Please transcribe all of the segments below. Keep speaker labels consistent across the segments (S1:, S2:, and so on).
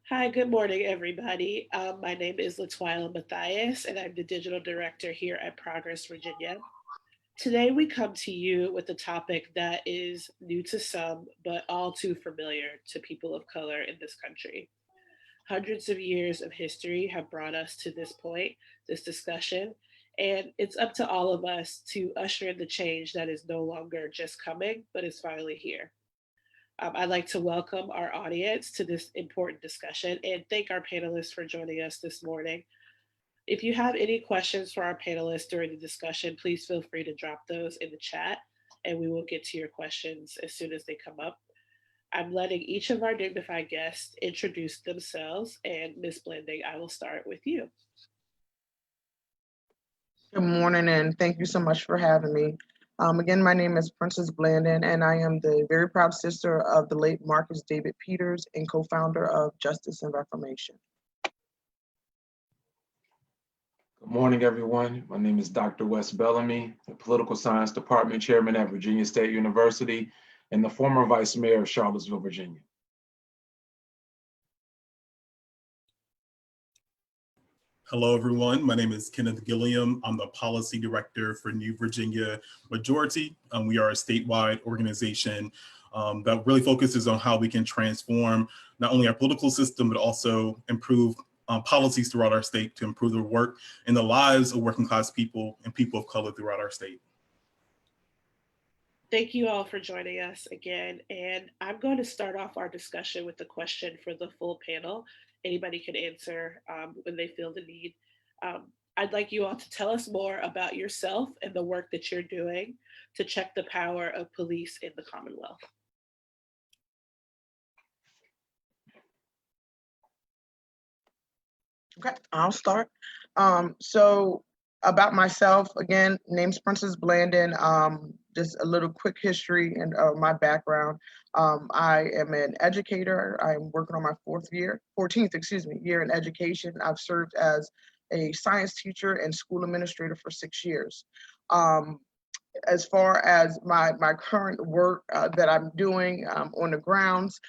S1: Hi, good morning, everybody. My name is Latwyla Matthias, and I'm the digital director here at Progress, Virginia. Today, we come to you with a topic that is new to some, but all too familiar to people of color in this country. Hundreds of years of history have brought us to this point, this discussion, and it's up to all of us to usher in the change that is no longer just coming, but is finally here. I'd like to welcome our audience to this important discussion and thank our panelists for joining us this morning. If you have any questions for our panelists during the discussion, please feel free to drop those in the chat and we will get to your questions as soon as they come up. I'm letting each of our dignified guests introduce themselves, and Ms. Blending, I will start with you.
S2: Good morning, and thank you so much for having me. Again, my name is Princess Blandon, and I am the very proud sister of the late Marcus David Peters and co-founder of Justice and Reformation.
S3: Good morning, everyone. My name is Dr. Wes Bellamy, the Political Science Department Chairman at Virginia State University and the former Vice-Mayor of Charlottesville, Virginia.
S4: Hello, everyone. My name is Kenneth Gilliam. I'm the Policy Director for New Virginia Majority. We are a statewide organization that really focuses on how we can transform not only our political system, but also improve policies throughout our state to improve the work and the lives of working class people and people of color throughout our state.
S1: Thank you all for joining us again. And I'm going to start off our discussion with a question for the full panel. Anybody can answer when they feel the need. I'd like you all to tell us more about yourself and the work that you're doing to check the power of police in the Commonwealth.
S2: Okay, I'll start. So about myself, again, name's Princess Blandon. Just a little quick history and my background. I am an educator. I'm working on my 14th year in education. I've served as a science teacher and school administrator for 6 years. As far as my current work that I'm doing on the grounds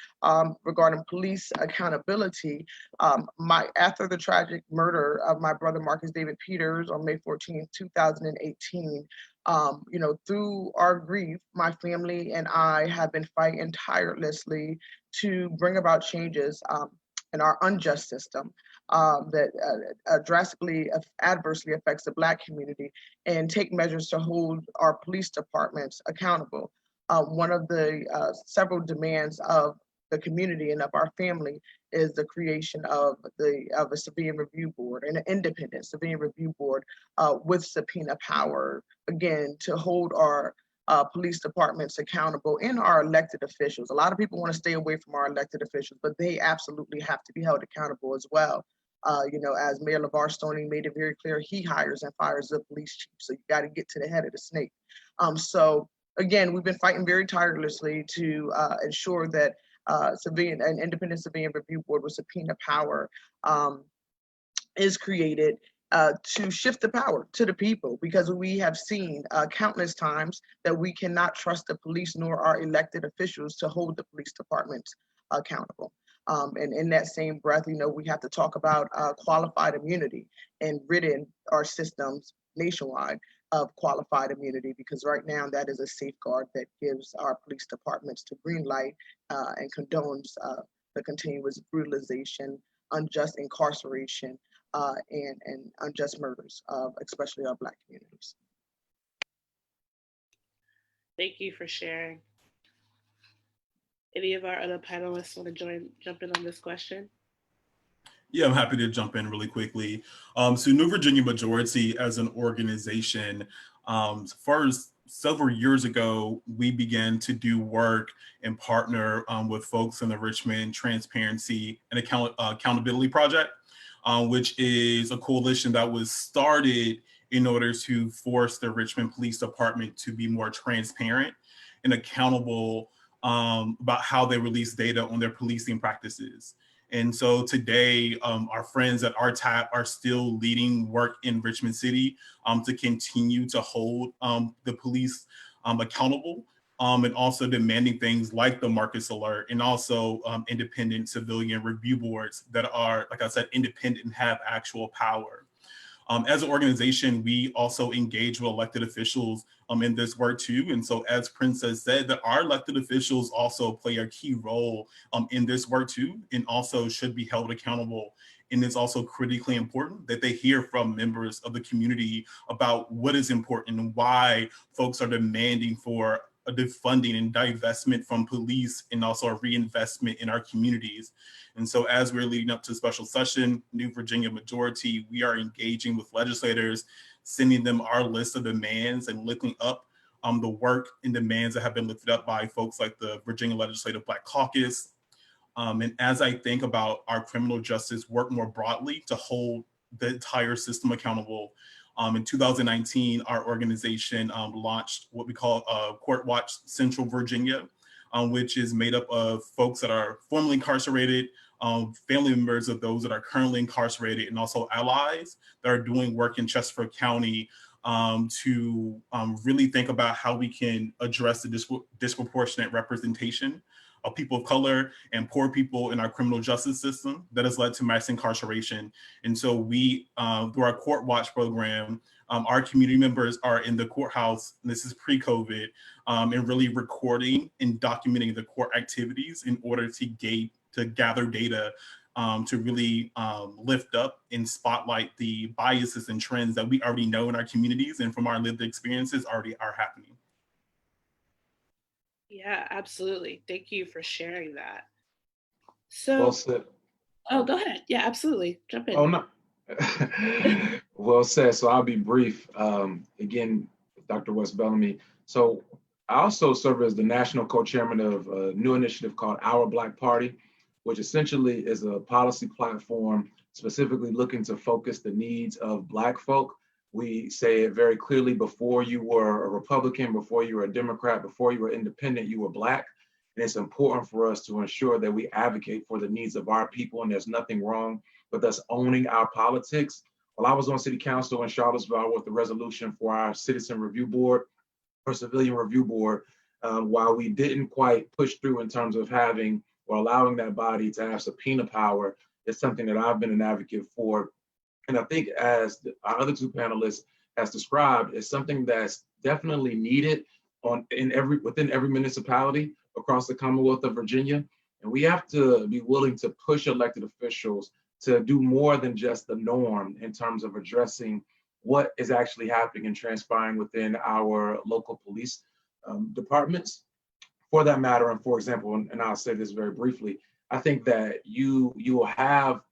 S2: regarding police accountability, after the tragic murder of my brother Marcus David Peters on May 14th, 2018, through our grief, my family and I have been fighting tirelessly to bring about changes in our unjust system that drastically adversely affects the Black community and take measures to hold our police departments accountable. One of the several demands of the community and of our family is the creation of a civilian review board, an independent civilian review board with subpoena power, again, to hold our police departments accountable and our elected officials. A lot of people want to stay away from our elected officials, but they absolutely have to be held accountable as well. As Mayor LeVar Stoney made it very clear, he hires and fires the police chief. So you got to get to the head of the snake. So again, we've been fighting very tirelessly to ensure that an independent civilian review board with subpoena power is created to shift the power to the people, because we have seen countless times that we cannot trust the police nor our elected officials to hold the police departments accountable. And in that same breath, we have to talk about qualified immunity and ridden our systems nationwide of qualified immunity, because right now that is a safeguard that gives our police departments the green light and condones the continuous brutalization, unjust incarceration, and unjust murders of especially our Black communities.
S1: Thank you for sharing. Any of our other panelists want to jump in on this question?
S4: Yeah, I'm happy to jump in really quickly. So New Virginia Majority as an organization, as far as several years ago, we began to do work and partner with folks in the Richmond Transparency and Accountability Project, which is a coalition that was started in order to force the Richmond Police Department to be more transparent and accountable about how they release data on their policing practices. And so today, our friends at RTAP are still leading work in Richmond City to continue to hold the police accountable and also demanding things like the Marcus Alert and also independent civilian review boards that are, like I said, independent and have actual power. As an organization, we also engage with elected officials in this work too. And so as Princess said, that our elected officials also play a key role in this work too, and also should be held accountable. And it's also critically important that they hear from members of the community about what is important and why folks are demanding for a defunding and divestment from police and also a reinvestment in our communities. And so as we're leading up to special session, New Virginia majority, we are engaging with legislators, sending them our list of demands and lifting up the work and demands that have been lifted up by folks like the Virginia Legislative Black Caucus. And as I think about our criminal justice work more broadly to hold the entire system accountable, in 2019, our organization launched what we call Court Watch Central Virginia, which is made up of folks that are formerly incarcerated, family members of those that are currently incarcerated, and also allies that are doing work in Chesterfield County to really think about how we can address the disproportionate representation of people of color and poor people in our criminal justice system that has led to mass incarceration. And so we, through our Court Watch program, our community members are in the courthouse, and this is pre-COVID, and really recording and documenting the court activities in order to gather data to really lift up and spotlight the biases and trends that we already know in our communities and from our lived experiences already are happening.
S1: Yeah, absolutely. Thank you for sharing that. So,
S3: Well said.
S1: oh, go ahead. Yeah, absolutely. Jump in.
S3: Oh, no. Well said. So I'll be brief. Again, Dr. Wes Bellamy. So I also serve as the national co-chairman of a new initiative called Our Black Party, which essentially is a policy platform specifically looking to focus the needs of Black folk. We say it very clearly: before you were a Republican, before you were a Democrat, before you were independent, you were Black. And it's important for us to ensure that we advocate for the needs of our people, and there's nothing wrong with us owning our politics. While I was on city council in Charlottesville, I wrote the resolution for our citizen review board, or civilian review board, while we didn't quite push through in terms of having or allowing that body to have subpoena power. It's something that I've been an advocate for. And I think, as our other two panelists has described, is something that's definitely needed within every municipality across the Commonwealth of Virginia. And we have to be willing to push elected officials to do more than just the norm in terms of addressing what is actually happening and transpiring within our local police departments. For that matter, and for example, and I'll say this very briefly, I think that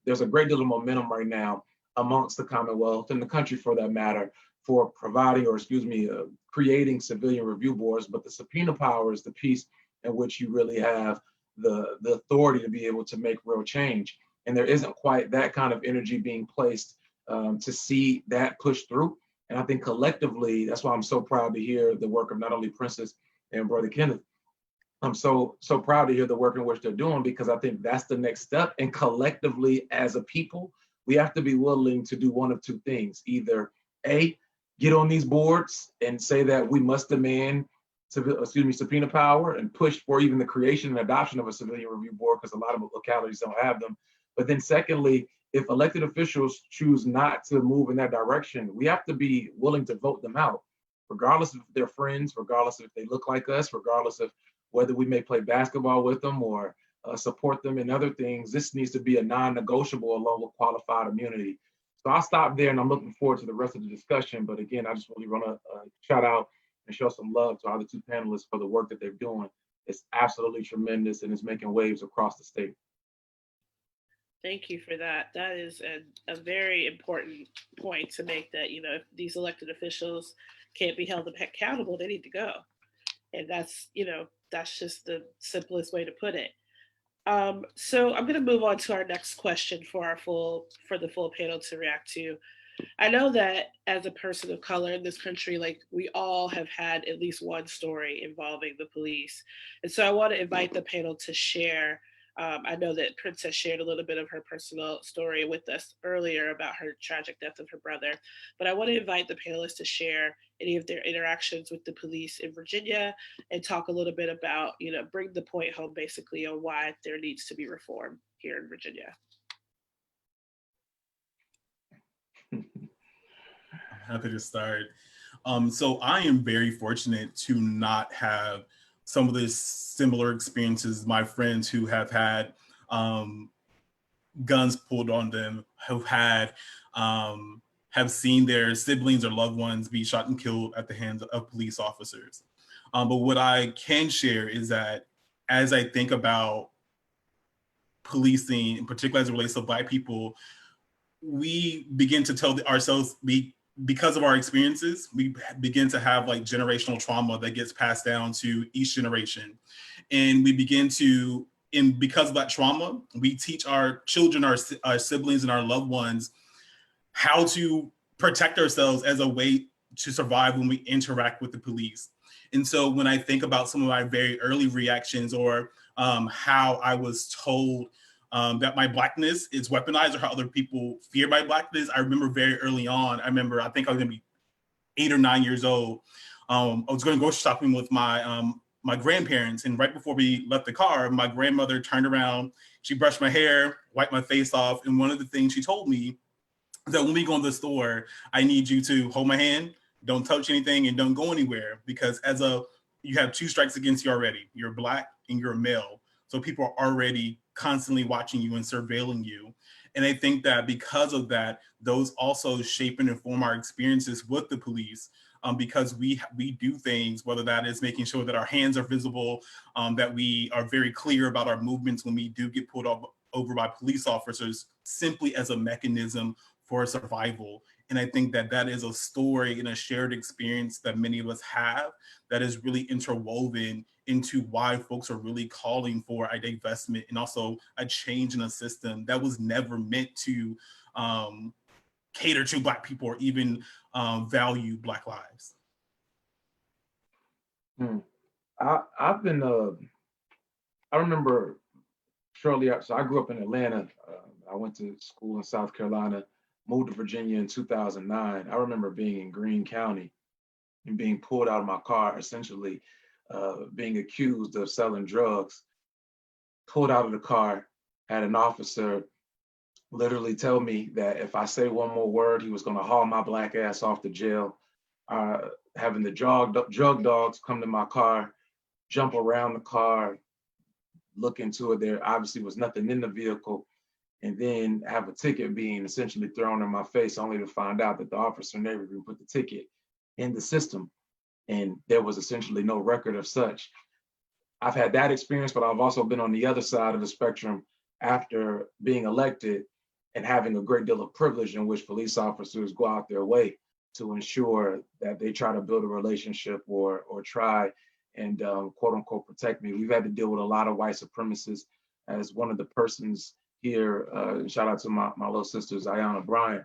S3: there's a great deal of momentum right now amongst the Commonwealth and the country, for that matter, for creating civilian review boards. But the subpoena power is the piece in which you really have the authority to be able to make real change. And there isn't quite that kind of energy being placed to see that push through. And I think collectively, that's why I'm so proud to hear the work of not only Princess and Brother Kenneth. I'm so proud to hear the work in which they're doing, because I think that's the next step. And collectively, as a people, we have to be willing to do one of two things: either A, get on these boards and say that we must demand subpoena power and push for even the creation and adoption of a civilian review board, because a lot of localities don't have them. But then secondly, if elected officials choose not to move in that direction, we have to be willing to vote them out, regardless if they're friends, regardless if they look like us, regardless of whether we may play basketball with them or support them in other things. This needs to be a non-negotiable along with qualified immunity. So I'll stop there, and I'm looking forward to the rest of the discussion. But again, I just really want to shout out and show some love to our other two panelists for the work that they're doing. It's absolutely tremendous, and it's making waves across the state.
S1: Thank you for that. That is a very important point to make, that, if these elected officials can't be held accountable, they need to go. And that's just the simplest way to put it. So I'm going to move on to our next question for the full panel to react to. I know that as a person of color in this country, like, we all have had at least one story involving the police. And so I want to invite the panel to share I know that Princess shared a little bit of her personal story with us earlier about her tragic death of her brother, but I want to invite the panelists to share any of their interactions with the police in Virginia and talk a little bit about, bring the point home basically on why there needs to be reform here in Virginia.
S4: I'm happy to start. So I am very fortunate to not have some of the similar experiences my friends who have had guns pulled on them, have seen their siblings or loved ones be shot and killed at the hands of police officers. But what I can share is that as I think about policing, in particular as it relates to Black people, we begin to tell ourselves, because of our experiences, we begin to have like generational trauma that gets passed down to each generation. And we begin to, and because of that trauma, we teach our children, our siblings, and our loved ones how to protect ourselves as a way to survive when we interact with the police. And so when I think about some of my very early reactions, or how I was told that my Blackness is weaponized, or how other people fear my Blackness, I remember very early on, I think I was gonna be 8 or 9 years old. I was going grocery shopping with my grandparents, and right before we left the car, my grandmother turned around, she brushed my hair, wiped my face off, and one of the things she told me is that when we go in the store, I need you to hold my hand, don't touch anything, and don't go anywhere, because you have 2 strikes against you already. You're Black and you're a male. So people are already constantly watching you and surveilling you. And I think that because of that, those also shape and inform our experiences with the police, because we do things, whether that is making sure that our hands are visible, that we are very clear about our movements when we do get pulled over by police officers, simply as a mechanism for survival. And I think that that is a story and a shared experience that many of us have that is really interwoven into why folks are really calling for a divestment and also a change in a system that was never meant to cater to Black people or even value Black lives.
S3: I've been, I remember shortly after, so I grew up in Atlanta. I went to school in South Carolina, moved to Virginia in 2009. I remember being in Greene County and being pulled out of my car, essentially being accused of selling drugs, pulled out of the car, had an officer literally tell me that if I say one more word, he was gonna haul my Black ass off to jail. Having the drug dogs come to my car, jump around the car, look into it. There obviously was nothing in the vehicle, and then have a ticket being essentially thrown in my face, only to find out that the officer never even put the ticket in the system, and there was essentially no record of such. I've had that experience, but I've also been on the other side of the spectrum after being elected and having a great deal of privilege in which police officers go out their way to ensure that they try to build a relationship or try and quote unquote protect me. We've had to deal with a lot of white supremacists. As one of the persons here, shout out to my little sister, Ziona Bryant,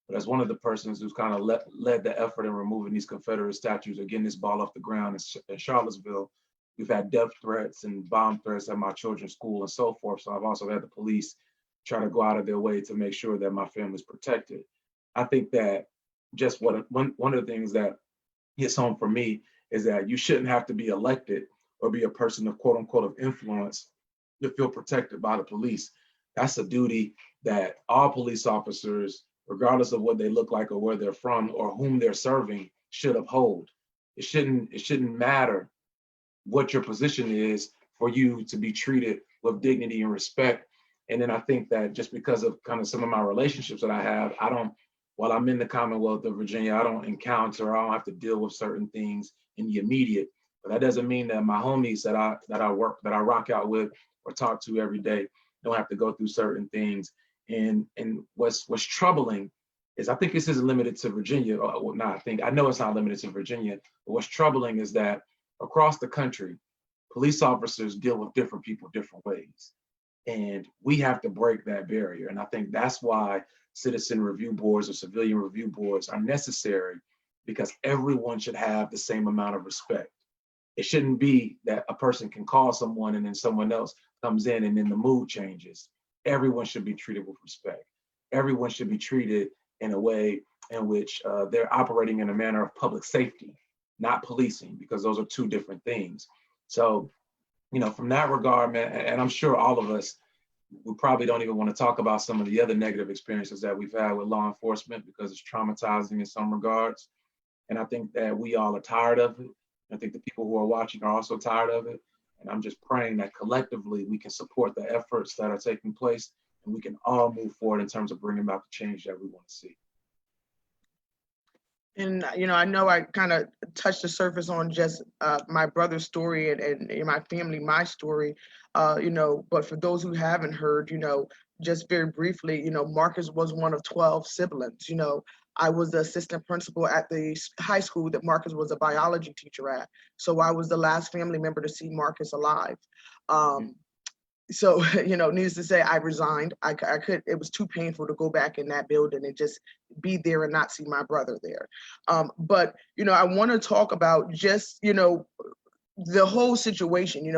S3: but as one of the persons who's kind of led the effort in removing these Confederate statues or getting this ball off the ground in Charlottesville, we've had death threats and bomb threats at my children's school and so forth. So I've also had the police try to go out of their way to make sure that my family's protected. I think that just one of the things that hits home for me is that you shouldn't have to be elected or be a person of quote unquote of influence to feel protected by the police. That's a duty that all police officers, regardless of what they look like or where they're from or whom they're serving, should uphold. It shouldn't matter what your position is for you to be treated with dignity and respect. And then I think that just because of kind of some of my relationships that I have, while I'm in the Commonwealth of Virginia, I don't have to deal with certain things in the immediate. But that doesn't mean that my homies that I rock out with or talk to every day don't have to go through certain things. And what's troubling is, I think this isn't limited to Virginia. I know it's not limited to Virginia, but what's troubling is that across the country, police officers deal with different people different ways. And we have to break that barrier. And I think that's why citizen review boards or civilian review boards are necessary, because everyone should have the same amount of respect. It shouldn't be that a person can call someone and then someone else comes in and then the mood changes. Everyone should be treated with respect. Everyone should be treated in a way in which they're operating in a manner of public safety, not policing, because those are two different things. So, from that regard, man, and I'm sure all of us, we probably don't even want to talk about some of the other negative experiences that we've had with law enforcement because it's traumatizing in some regards. And I think that we all are tired of it. I think the people who are watching are also tired of it. And I'm just praying that collectively we can support the efforts that are taking place and we can all move forward in terms of bringing about the change that we want to see.
S2: And, I know I kind of touched the surface on just my brother's story and my family, my story, but for those who haven't heard, just very briefly, Marcus was one of 12 siblings. I was the assistant principal at the high school that Marcus was a biology teacher at. So I was the last family member to see Marcus alive. So, needless to say, I resigned. I could, it was too painful to go back in that building and just be there and not see my brother there. But, I want to talk about just, the whole situation.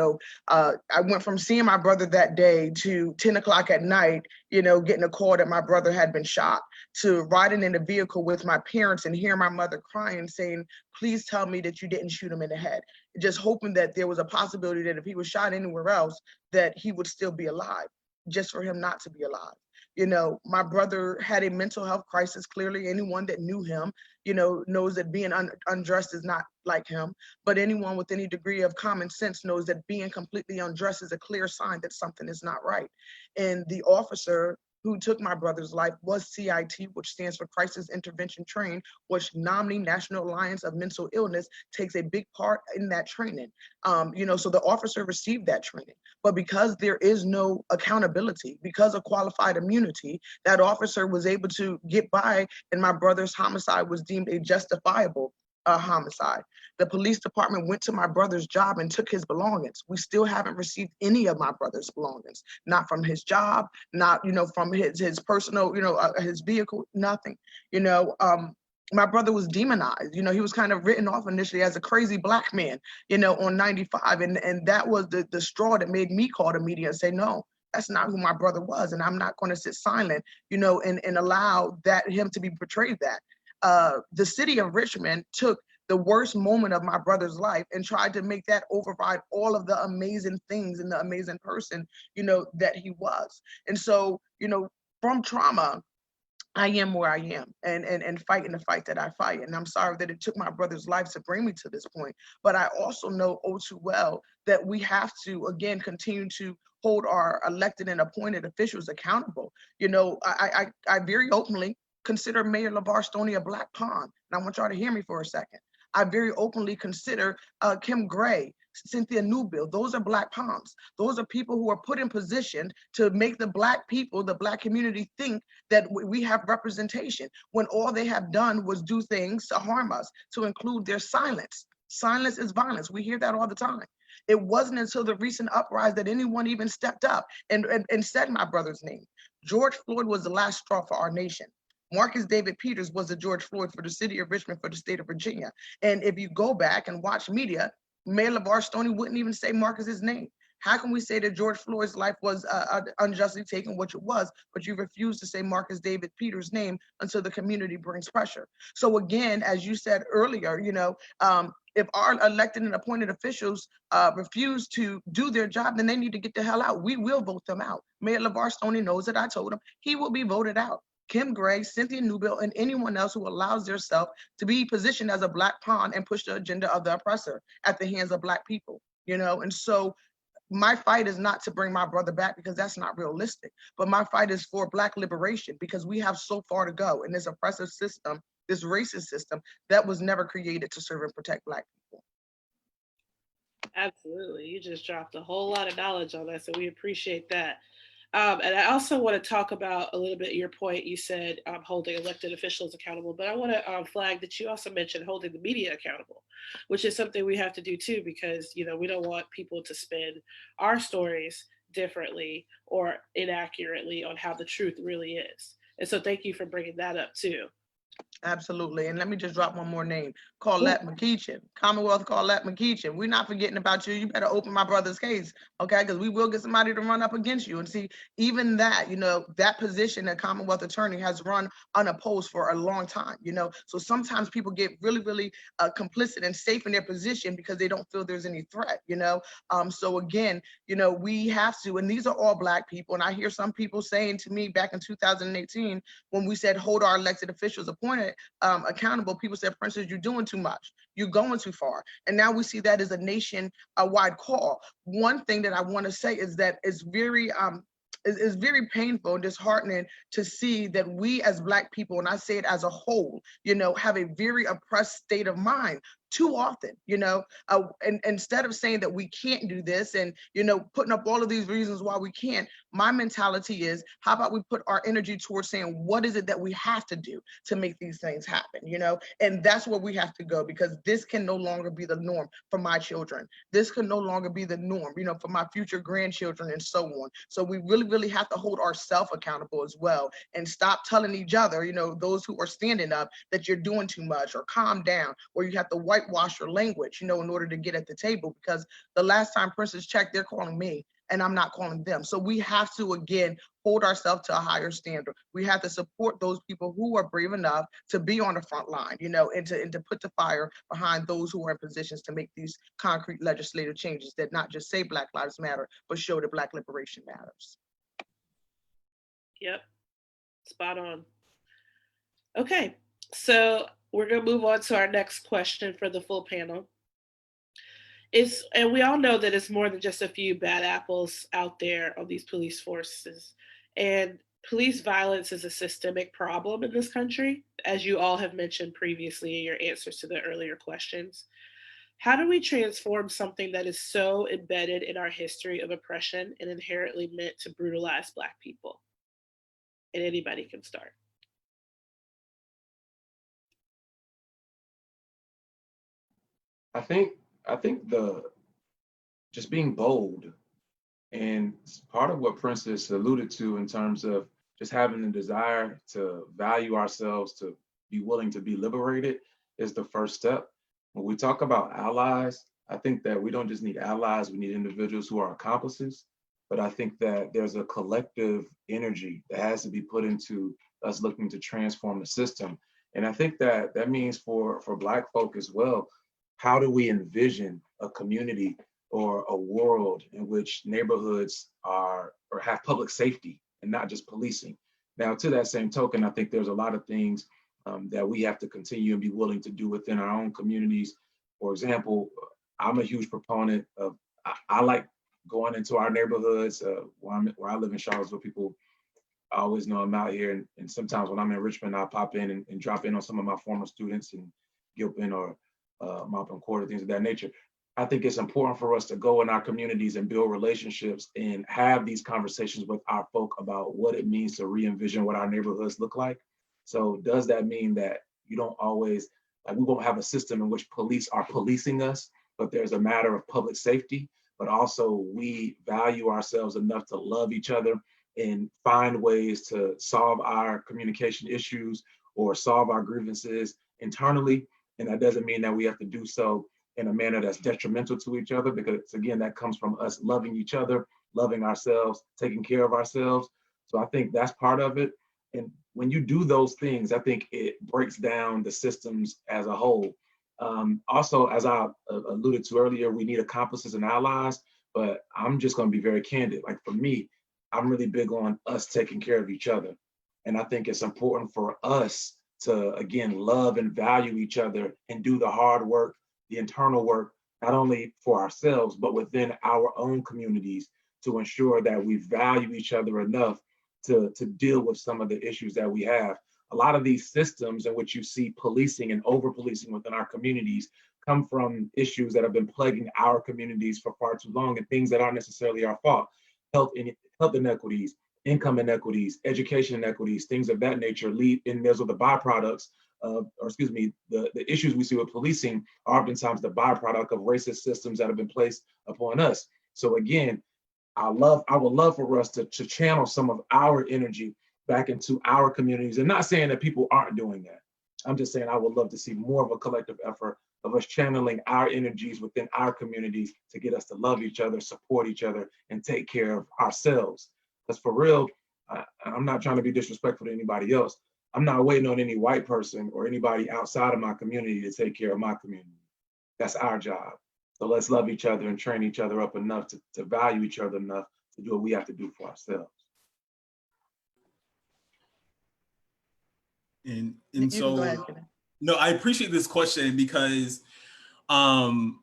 S2: I went from seeing my brother that day to 10 o'clock at night, getting a call that my brother had been shot, to riding in the vehicle with my parents and hearing my mother crying, saying, please tell me that you didn't shoot him in the head. Just hoping that there was a possibility that if he was shot anywhere else, that he would still be alive, just for him not to be alive. My brother had a mental health crisis. Clearly, anyone that knew him, knows that being undressed is not like him. But anyone with any degree of common sense knows that being completely undressed is a clear sign that something is not right. And the officer who took my brother's life was CIT, which stands for Crisis Intervention Train, which NAMI, National Alliance of Mental Illness, takes a big part in that training. So the officer received that training. But because there is no accountability, because of qualified immunity, that officer was able to get by, and my brother's homicide was deemed a justifiable homicide. The police department went to my brother's job and took his belongings. We still haven't received any of my brother's belongings, not from his job, not, from his personal, his vehicle, nothing. My brother was demonized. He was kind of written off initially as a crazy Black man, on 95. And that was the straw that made me call the media and say, no, that's not who my brother was. And I'm not going to sit silent, and allow him to be portrayed that. The city of Richmond took the worst moment of my brother's life and tried to make that override all of the amazing things and the amazing person, that he was. And so, from trauma, I am where I am and fighting the fight that I fight. And I'm sorry that it took my brother's life to bring me to this point. But I also know oh too well that we have to, again, continue to hold our elected and appointed officials accountable. I very openly consider Mayor LeVar Stoney a Black pawn. And I want y'all to hear me for a second. I very openly consider Kim Gray, Cynthia Newbill. Those are Black pawns. Those are people who are put in position to make the Black people, the Black community, think that we have representation, when all they have done was do things to harm us, to include their silence. Silence is violence. We hear that all the time. It wasn't until the recent uprising that anyone even stepped up and said my brother's name. George Floyd was the last straw for our nation. Marcus David Peters was the George Floyd for the city of Richmond, for the state of Virginia. And if you go back and watch media, Mayor LeVar Stoney wouldn't even say Marcus's name. How can we say that George Floyd's life was unjustly taken, which it was, but you refuse to say Marcus David Peters' name until the community brings pressure? So again, as you said earlier, if our elected and appointed officials refuse to do their job, then they need to get the hell out. We will vote them out. Mayor LeVar Stoney knows it. I told him he will be voted out. Kim Gray, Cynthia Newbill, and anyone else who allows themselves to be positioned as a Black pawn and push the agenda of the oppressor at the hands of Black people, And so my fight is not to bring my brother back, because that's not realistic. But my fight is for Black liberation, because we have so far to go in this oppressive system, this racist system that was never created to serve and protect Black people.
S1: Absolutely. You just dropped a whole lot of knowledge on that, so we appreciate that. And I also want to talk about a little bit your point. You said holding elected officials accountable, but I want to flag that you also mentioned holding the media accountable, which is something we have to do too, because we don't want people to spin our stories differently or inaccurately on how the truth really is. And so thank you for bringing that up too.
S2: Absolutely. And let me just drop one more name. Colette McKeechin. Commonwealth Colette McKeechin. We're not forgetting about you. You better open my brother's case, okay? Because we will get somebody to run up against you. And see, even that, that position, that Commonwealth attorney, has run unopposed for a long time, So sometimes people get really, really complicit and safe in their position because they don't feel there's any threat, So again, we have to, and these are all Black people. And I hear some people saying to me back in 2018, when we said hold our elected officials appointed accountable, people said, Princess, you're doing too much. You're going too far. And now we see that as a nation-wide call. One thing that I want to say is that it's very painful and disheartening to see that we as Black people, and I say it as a whole, have a very oppressed state of mind too often, and instead of saying that we can't do this and, putting up all of these reasons why we can't, my mentality is, how about we put our energy towards saying, what is it that we have to do to make these things happen, and that's where we have to go, because this can no longer be the norm for my children. This can no longer be the norm, for my future grandchildren and so on. So we really, really have to hold ourselves accountable as well and stop telling each other, those who are standing up, that you're doing too much, or calm down, or you have to whitewash your language, in order to get at the table, because the last time Princess checked, they're calling me and I'm not calling them. So we have to, again, hold ourselves to a higher standard. We have to support those people who are brave enough to be on the front line, and to put the fire behind those who are in positions to make these concrete legislative changes that not just say Black Lives Matter, but show that Black liberation matters.
S1: Yep, spot on. Okay, so we're going to move on to our next question for the full panel. And we all know that it's more than just a few bad apples out there on these police forces. And police violence is a systemic problem in this country, as you all have mentioned previously in your answers to the earlier questions. How do we transform something that is so embedded in our history of oppression and inherently meant to brutalize Black people? And anybody can start.
S3: I think the just being bold, and part of what Princess alluded to in terms of just having the desire to value ourselves, to be willing to be liberated, is the first step. When we talk about allies, I think that we don't just need allies, we need individuals who are accomplices. But I think that there's a collective energy that has to be put into us looking to transform the system. And I think that that means for Black folk as well, how do we envision a community or a world in which neighborhoods are or have public safety and not just policing? Now, to that same token, I think there's a lot of things that we have to continue and be willing to do within our own communities. For example, I'm a huge proponent of, I like going into our neighborhoods. Where I live in Charlottesville, people always know I'm out here. And sometimes when I'm in Richmond, I'll pop in and drop in on some of my former students in Gilpin or Maupin Court, things of that nature. I think it's important for us to go in our communities and build relationships and have these conversations with our folk about what it means to re-envision what our neighborhoods look like. So does that mean that you don't always, like, we won't have a system in which police are policing us, but there's a matter of public safety, but also we value ourselves enough to love each other and find ways to solve our communication issues or solve our grievances internally. And that doesn't mean that we have to do so in a manner that's detrimental to each other, because again, that comes from us loving each other, loving ourselves, taking care of ourselves. So I think that's part of it. And when you do those things, I think it breaks down the systems as a whole. Also, as I alluded to earlier, we need accomplices and allies, but I'm just going to be very candid. Like for me, I'm really big on us taking care of each other. And I think it's important for us to, again, love and value each other and do the hard work, the internal work, not only for ourselves, but within our own communities to ensure that we value each other enough to deal with some of the issues that we have. A lot of these systems in which you see policing and over-policing within our communities come from issues that have been plaguing our communities for far too long, and things that aren't necessarily our fault. Health inequities, income inequities, education inequities, things of that nature lead, and those are the byproducts of, or excuse me, the issues we see with policing are oftentimes the byproduct of racist systems that have been placed upon us. So again, I would love for us to channel some of our energy back into our communities, and not saying that people aren't doing that, I'm just saying I would love to see more of a collective effort of us channeling our energies within our communities to get us to love each other, support each other, and take care of ourselves. Because for real, I'm not trying to be disrespectful to anybody else. I'm not waiting on any white person or anybody outside of my community to take care of my community. That's our job. So let's love each other and train each other up enough to value each other enough to do what we have to do for ourselves.
S4: And
S2: You can go
S4: so,
S2: ahead, Kenneth.
S4: no, I appreciate this question because one,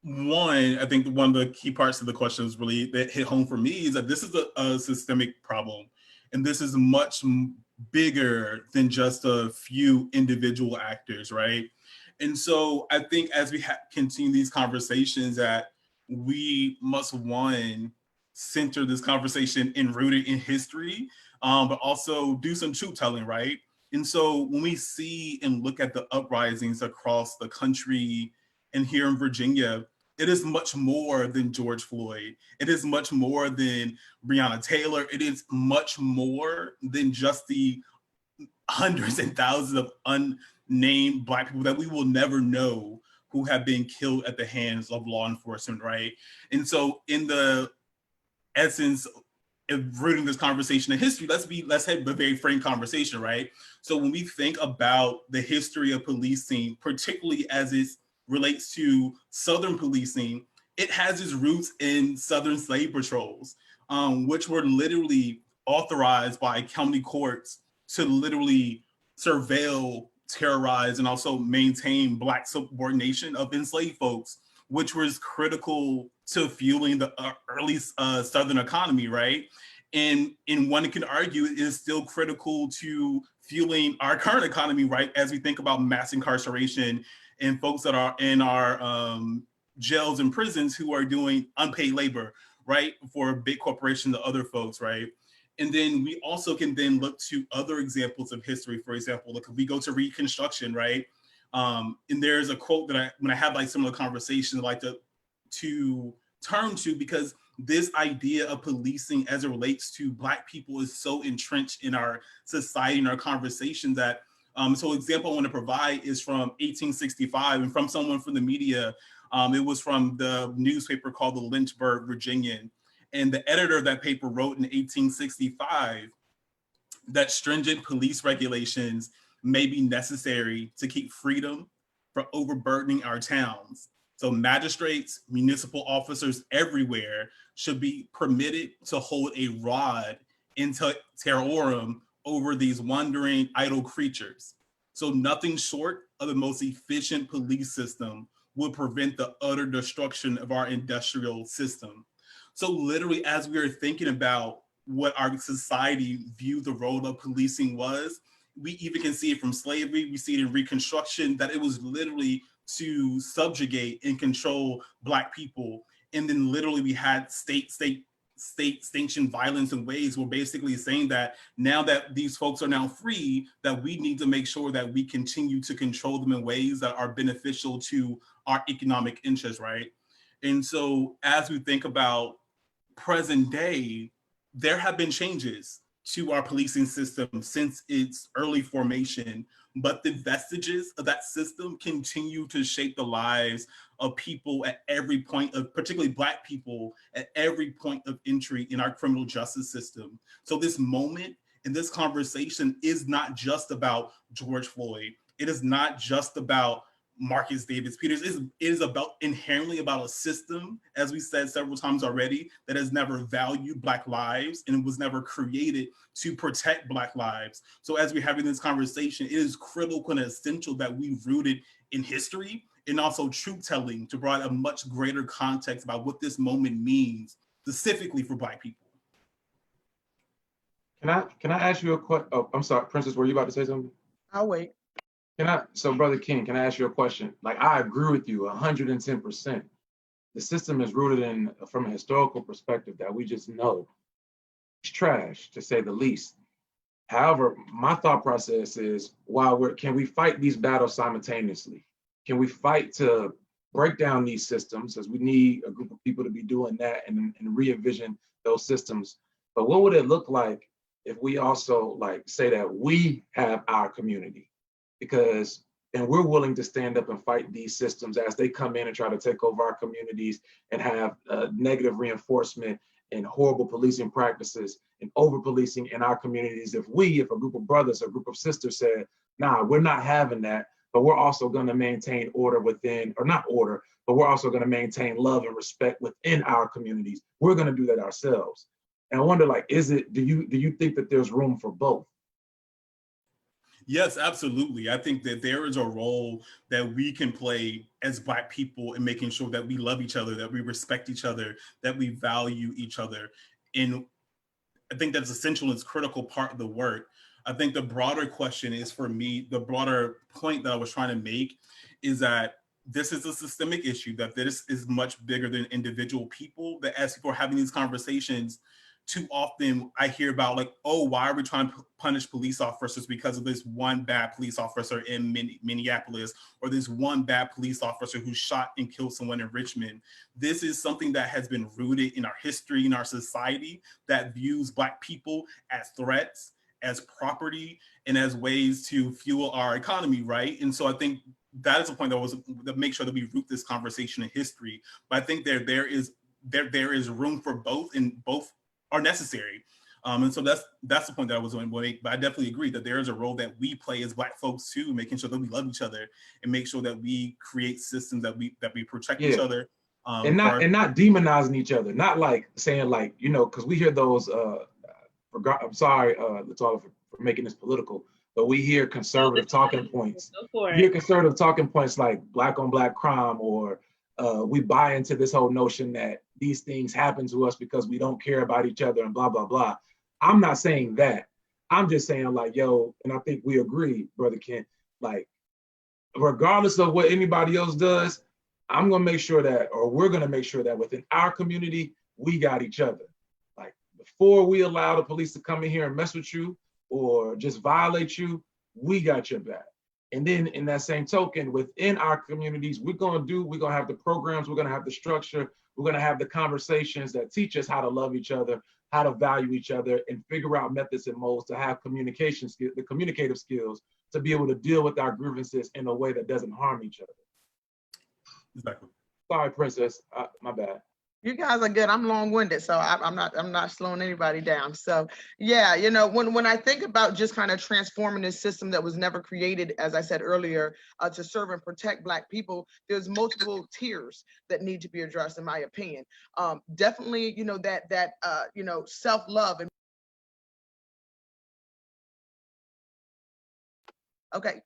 S4: I think one of the key parts of the question is really that hit home for me is that this is a systemic problem, and this is much bigger than just a few individual actors, right? And so I think as we continue these conversations, that we must, one, center this conversation and root it in history, but also do some truth telling, right? And so when we see and look at the uprisings across the country and here in Virginia, it is much more than George Floyd. It is much more than Breonna Taylor. It is much more than just the hundreds and thousands of unnamed Black people that we will never know who have been killed at the hands of law enforcement, right? And so in the essence of rooting this conversation in history, let's have a very frank conversation, right? So when we think about the history of policing, particularly as it relates to Southern policing, it has its roots in Southern slave patrols, which were literally authorized by county courts to literally surveil, terrorize, and also maintain Black subordination of enslaved folks, which was critical to fueling the early Southern economy, right? And one can argue it is still critical to fueling our current economy, right? As we think about mass incarceration and folks that are in our jails and prisons who are doing unpaid labor, right? For big corporations to other folks, right? And then we also can then look to other examples of history. For example, look, if we go to Reconstruction, right? And there's a quote that when I have like similar conversations, I like to turn to, because this idea of policing as it relates to Black people is so entrenched in our society and our conversation that, so example I want to provide is from 1865 and from someone from the media. It was from the newspaper called the Lynchburg Virginian. And the editor of that paper wrote in 1865 that stringent police regulations may be necessary to keep freedom from overburdening our towns. So magistrates, municipal officers everywhere should be permitted to hold a rod in terrorem over these wandering idle creatures. So nothing short of the most efficient police system will prevent the utter destruction of our industrial system. So literally, as we are thinking about what our society viewed the role of policing was, we even can see it from slavery, we see it in Reconstruction, that it was literally to subjugate and control Black people. And then literally we had state sanctioned violence in ways where basically saying that now that these folks are now free, that we need to make sure that we continue to control them in ways that are beneficial to our economic interests, right? And so as we think about present day, there have been changes to our policing system since its early formation, but the vestiges of that system continue to shape the lives of people at every point of, particularly Black people, at every point of entry in our criminal justice system. So this moment and this conversation is not just about George Floyd. It is not just about Marcus Davis Peters. It is about inherently about a system, as we said several times already, that has never valued Black lives and was never created to protect Black lives. So as we're having this conversation, it is critical and essential that we root it in history and also truth telling to provide a much greater context about what this moment means specifically for Black people.
S3: Can I ask you a question? Oh, I'm sorry, Princess, were you about to say something?
S2: I'll wait.
S3: So Brother King, can I ask you a question? Like, I agree with you 110%. The system is rooted in, from a historical perspective, that we just know it's trash, to say the least. However, my thought process is, can we fight these battles simultaneously? Can we fight to break down these systems, as we need a group of people to be doing that and re-envision those systems? But what would it look like if we also like say that we have our community? and we're willing to stand up and fight these systems as they come in and try to take over our communities and have negative reinforcement and horrible policing practices and over policing in our communities. If a group of brothers, a group of sisters said, nah, we're not having that, but we're also going to maintain order within, or not order, but we're also going to maintain love and respect within our communities. We're going to do that ourselves. And I wonder, like, do you think that there's room for both?
S4: Yes, absolutely. I think that there is a role that we can play as Black people in making sure that we love each other, that we respect each other, that we value each other. And I think that's essential. It's a critical part of the work. I think the broader question is, for me, the broader point that I was trying to make is that this is a systemic issue, that this is much bigger than individual people, that as people are having these conversations, too often I hear about, like, oh, why are we trying to punish police officers because of this one bad police officer in Minneapolis, or this one bad police officer who shot and killed someone in Richmond? This is something that has been rooted in our history, in our society, that views Black people as threats, as property, and as ways to fuel our economy, right? And so I think that is a point that make sure that we root this conversation in history. But I think there is room for both, and both are necessary. And so that's the point that I was going to make. But I definitely agree that there is a role that we play as Black folks too, making sure that we love each other and make sure that we create systems that we protect each other.
S3: And not demonizing each other, not like saying, like, because we hear those, I'm sorry, Latoya, for making this political, but we hear conservative talking points. We hear conservative talking points like Black on Black crime, or we buy into this whole notion that these things happen to us because we don't care about each other and blah, blah, blah. I'm not saying that. I'm just saying, like, yo, and I think we agree, Brother Kent, like, regardless of what anybody else does, I'm going to make sure that, or we're going to make sure that within our community, we got each other. Like, before we allow the police to come in here and mess with you or just violate you, we got your back. And then in that same token, within our communities, we're going to have the programs, we're going to have the structure, we're going to have the conversations that teach us how to love each other, how to value each other, and figure out methods and modes to have communication skills, the communicative skills, to be able to deal with our grievances in a way that doesn't harm each other.
S4: Exactly.
S3: Sorry, Princess, my bad.
S2: You guys are good. I'm long-winded, so I'm not slowing anybody down. So yeah, when I think about just kind of transforming this system that was never created, as I said earlier, to serve and protect Black people, there's multiple tiers that need to be addressed, in my opinion. Definitely, that self-love. And okay,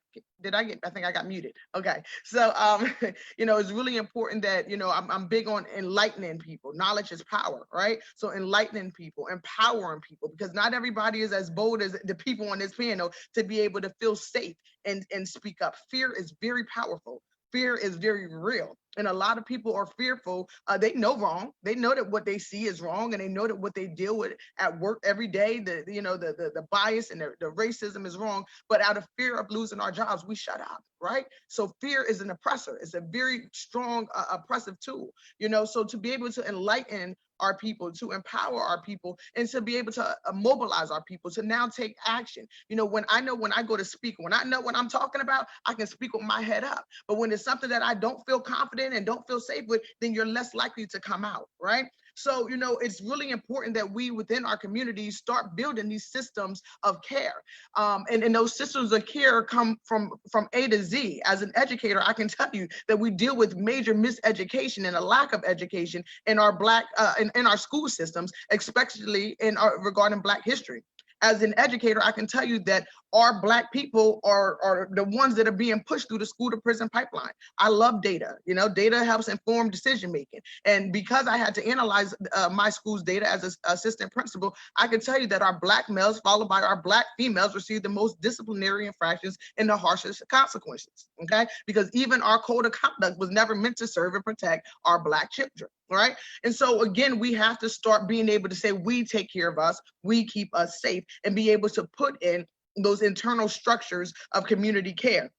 S2: I think I got muted. Okay, so it's really important that I'm big on enlightening people. Knowledge is power, right? So enlightening people, empowering people, because not everybody is as bold as the people on this panel to be able to feel safe and speak up. Fear is very powerful. Fear is very real. And a lot of people are fearful. They know wrong. They know that what they see is wrong, and they know that what they deal with at work every day, the bias and the racism is wrong. But out of fear of losing our jobs, we shut up, right? So fear is an oppressor. It's a very strong oppressive tool, so to be able to enlighten our people, to empower our people, and to be able to mobilize our people to now take action. When I go to speak, when I know what I'm talking about, I can speak with my head up. But when it's something that I don't feel confident and don't feel safe with, then you're less likely to come out, right? So, it's really important that we within our communities start building these systems of care. And those systems of care come from A to Z. As an educator, I can tell you that we deal with major miseducation and a lack of education in our Black, in our school systems, especially regarding Black history. As an educator, I can tell you that our Black people are the ones that are being pushed through the school to prison pipeline. I love data. Data helps inform decision making. And because I had to analyze my school's data as an assistant principal, I can tell you that our Black males, followed by our Black females, receive the most disciplinary infractions and the harshest consequences. Okay, because even our code of conduct was never meant to serve and protect our Black children. Right. And so again, we have to start being able to say we take care of us, we keep us safe, and be able to put in those internal structures of community care.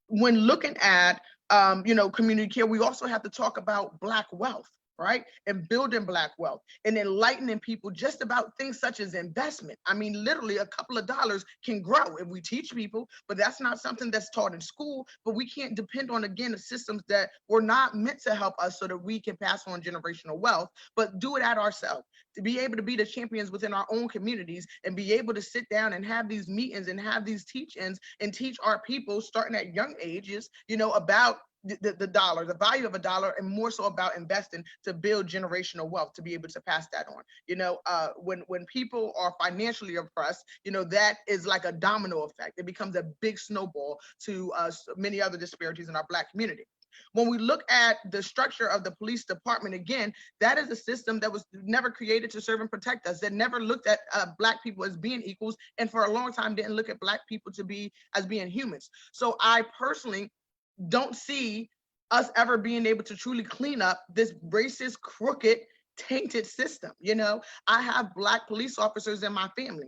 S2: When looking at community care, we also have to talk about Black wealth. right? And building Black wealth and enlightening people just about things such as investment. I mean, literally a couple of dollars can grow if we teach people, but that's not something that's taught in school. But we can't depend on, again, the systems that were not meant to help us so that we can pass on generational wealth, but do it at ourselves, to be able to be the champions within our own communities and be able to sit down and have these meetings and have these teach-ins and teach our people starting at young ages, about the dollar, the value of a dollar, and more so about investing to build generational wealth, to be able to pass that on. When people are financially oppressed, that is like a domino effect. It becomes a big snowball to many other disparities in our Black community. When we look at the structure of the police department, again, that is a system that was never created to serve and protect us, that never looked at Black people as being equals, and for a long time didn't look at Black people as being humans. So I personally don't see us ever being able to truly clean up this racist, crooked, tainted system. I have Black police officers in my family,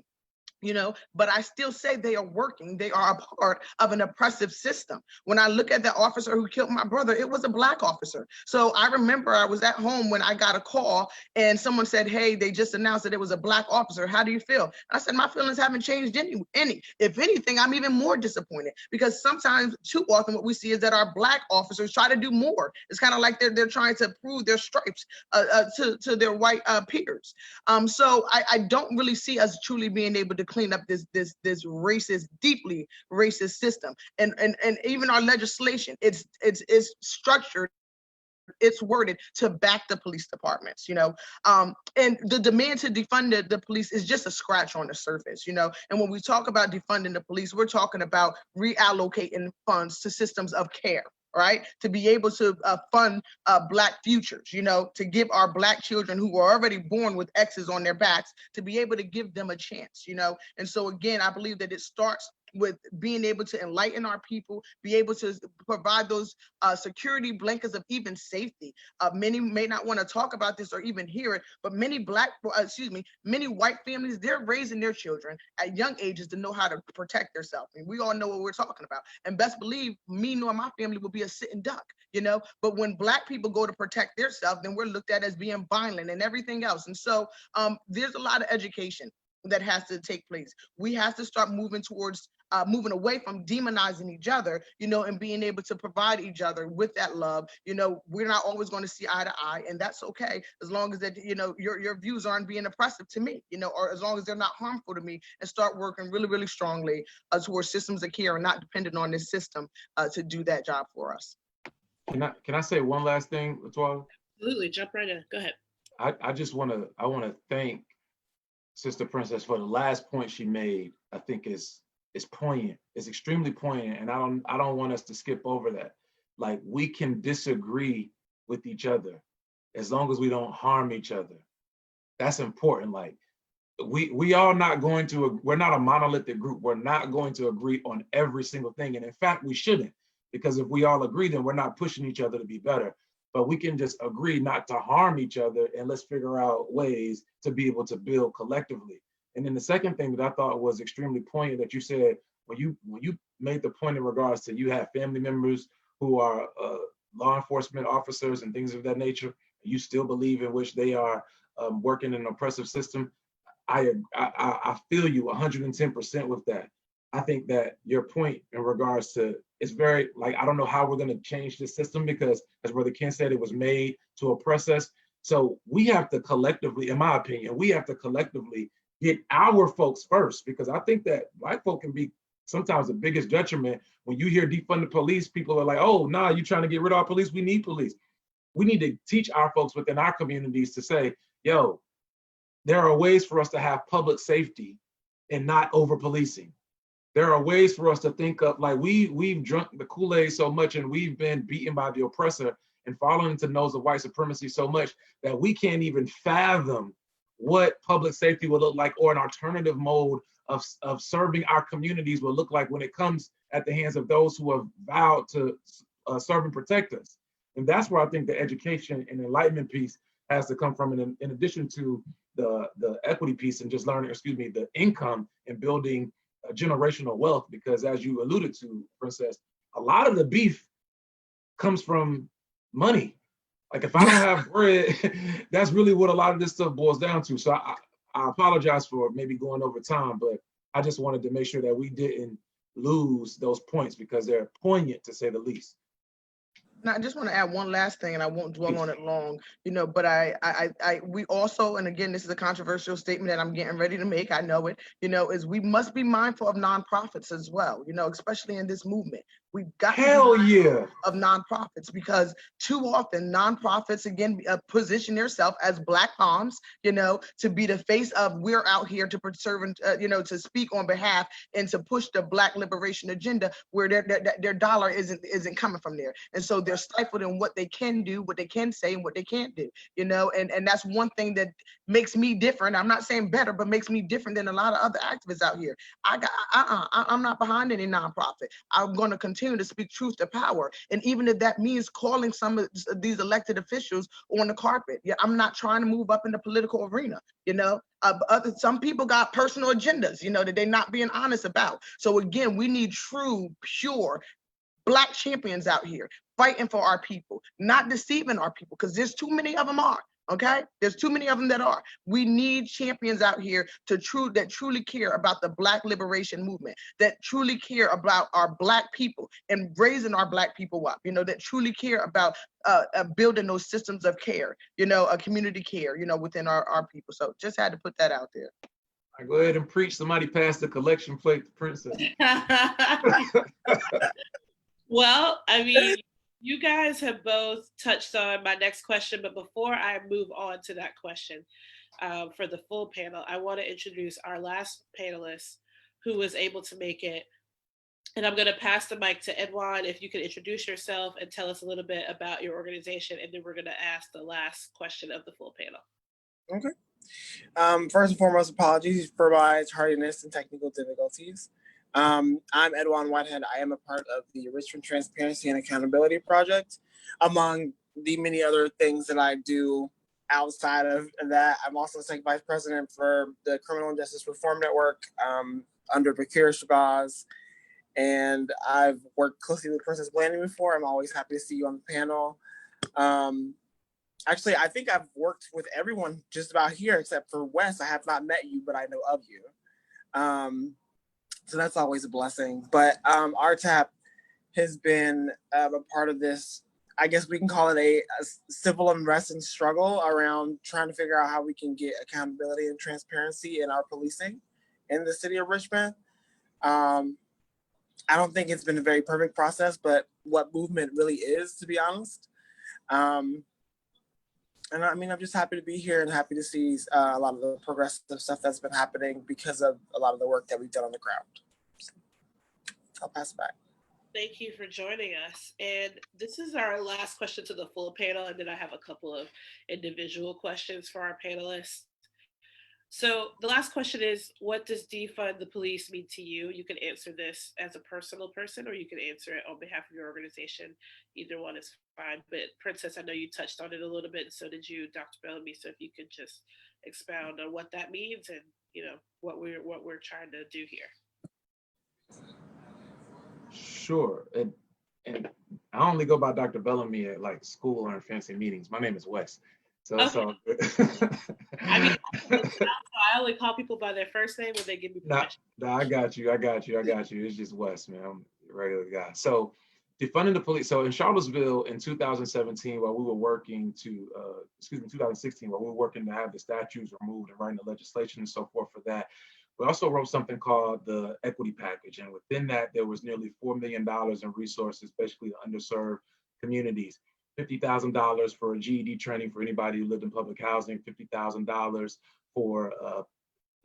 S2: but I still say they are working. They are a part of an oppressive system. When I look at the officer who killed my brother, it was a Black officer. So I remember I was at home when I got a call and someone said, hey, they just announced that it was a Black officer. How do you feel? I said, my feelings haven't changed any. If anything, I'm even more disappointed, because sometimes, too often, what we see is that our Black officers try to do more. It's kind of like they're trying to prove their stripes to their white peers. So I don't really see us truly being able to clean up this racist, deeply racist system. And even our legislation, it's structured, it's worded to back the police departments, and the demand to defund the police is just a scratch on the surface, and when we talk about defunding the police, we're talking about reallocating funds to systems of care, right? To be able to fund Black futures, to give our Black children who were already born with X's on their backs, to be able to give them a chance, And so again, I believe that it starts with being able to enlighten our people, be able to provide those security blankets of even safety. Many may not want to talk about this or even hear it, but many white families, they're raising their children at young ages to know how to protect themselves. I mean, we all know what we're talking about. And best believe me nor my family will be a sitting duck, But when Black people go to protect themselves, then we're looked at as being violent and everything else. And so there's a lot of education that has to take place. We have to start moving towards moving away from demonizing each other, and being able to provide each other with that love. We're not always going to see eye to eye, and that's okay, as long as that, your views aren't being oppressive to me, or as long as they're not harmful to me, and start working really, really strongly towards systems of care and not dependent on this system to do that job for us.
S3: Can I say one last thing, Latoya?
S1: Absolutely, jump right in. Go ahead.
S3: I want to thank Sister Princess for the last point she made. I think is poignant. It's extremely poignant, and I don't want us to skip over that. Like, we can disagree with each other as long as we don't harm each other. That's important. Like, we are not going to. We're not a monolithic group. We're not going to agree on every single thing, and in fact, we shouldn't, because if we all agree, then we're not pushing each other to be better. But we can just agree not to harm each other, and let's figure out ways to be able to build collectively. And then the second thing that I thought was extremely poignant that you said, when you made the point in regards to you have family members who are law enforcement officers and things of that nature, you still believe in which they are working in an oppressive system. I feel you 110% with that. I think that your point in regards to, it's very, like, I don't know how we're going to change this system, because as Brother Ken said, it was made to oppress us. So we have to collectively, in my opinion, we have to collectively get our folks first, because I think that Black folk can be sometimes the biggest detriment. When you hear defund the police, people are like, oh, nah, you're trying to get rid of our police. We need police. We need to teach our folks within our communities to say, yo, there are ways for us to have public safety and not over policing. There are ways for us to think of, like, we've drunk the Kool-Aid so much and we've been beaten by the oppressor and fallen into the nose of white supremacy so much that we can't even fathom what public safety will look like, or an alternative mode of serving our communities will look like when it comes at the hands of those who have vowed to serve and protect us. And that's where I think the education and enlightenment piece has to come from, in addition to the equity piece and just learning, the income and building generational wealth. Because as you alluded to, Princess, a lot of the beef comes from money. Like if I don't have bread, that's really what a lot of this stuff boils down to. So I apologize for maybe going over time, but I just wanted to make sure that we didn't lose those points because they're poignant to say the least.
S2: Now, I just want to add one last thing, and I won't dwell
S3: Please.
S2: on it long, but we also, and again, this is a controversial statement that I'm getting ready to make. I know it, is we must be mindful of nonprofits as well, especially in this movement. We've got
S3: Hell yeah.
S2: of nonprofits because too often nonprofits again position themselves as black palms, to be the face of we're out here to preserve and to speak on behalf and to push the black liberation agenda where their dollar isn't coming from there, and so they're stifled in what they can do, what they can say, and what they can't do, and that's one thing that makes me different. I'm not saying better, but makes me different than a lot of other activists out here. I'm not behind any nonprofit. I'm going to continue to speak truth to power. And even if that means calling some of these elected officials on the carpet, I'm not trying to move up in the political arena, some people got personal agendas, that they're not being honest about. So again, we need true, pure black champions out here fighting for our people, not deceiving our people, because there's too many of them are. Okay, there's too many of them that are. We need champions out here that truly care about the black liberation movement, that truly care about our black people and raising our black people up, that truly care about building those systems of care, a community care, within our people. So just had to put that out there.
S3: I go ahead and preach. Somebody pass the collection plate to Princess.
S1: Well, I mean, you guys have both touched on my next question, but before I move on to that question, for the full panel, I want to introduce our last panelist who was able to make it. And I'm going to pass the mic to Edwuan. If you could introduce yourself and tell us a little bit about your organization, and then we're going to ask the last question of the full panel.
S5: Okay. First and foremost, apologies for my tardiness and technical difficulties. I'm Edwuan Whitehead. I am a part of the Richmond Transparency and Accountability Project. Among the many other things that I do outside of that, I'm also the Vice President for the Criminal and Justice Reform Network under Bakir Shabazz. And I've worked closely with Princess Blandon before. I'm always happy to see you on the panel. Actually, I think I've worked with everyone just about here except for Wes. I have not met you, but I know of you. So that's always a blessing. But RTAP has been a part of this, I guess we can call it a civil unrest and struggle around trying to figure out how we can get accountability and transparency in our policing in the city of Richmond. I don't think it's been a very perfect process, but what movement really is, to be honest. And I mean, I'm just happy to be here and happy to see a lot of the progressive stuff that's been happening because of a lot of the work that we've done on the ground. So I'll pass it back.
S1: Thank you for joining us. And this is our last question to the full panel. And then I have a couple of individual questions for our panelists. So the last question is, what does defund the police mean to you? You can answer this as a personal person, or you can answer it on behalf of your organization. Either one is fine. But Princess, I know you touched on it a little bit, and so did you, Dr. Bellamy. So if you could just expound on what that means and what we're trying to do here.
S3: Sure. And I only go by Dr. Bellamy at like school or in fancy meetings. My name is Wes. So it's all good.
S1: I mean, I only call people by their first name when they give me permission.
S3: I got you. It's just Wes, man. I'm a regular guy. So defunding the police. So in Charlottesville in 2017, while we were working to, 2016, while we were working to have the statues removed and writing the legislation and so forth for that, we also wrote something called the equity package. And within that, there was nearly $4 million in resources, basically to underserved communities. $50,000 for a GED training for anybody who lived in public housing, $50,000 for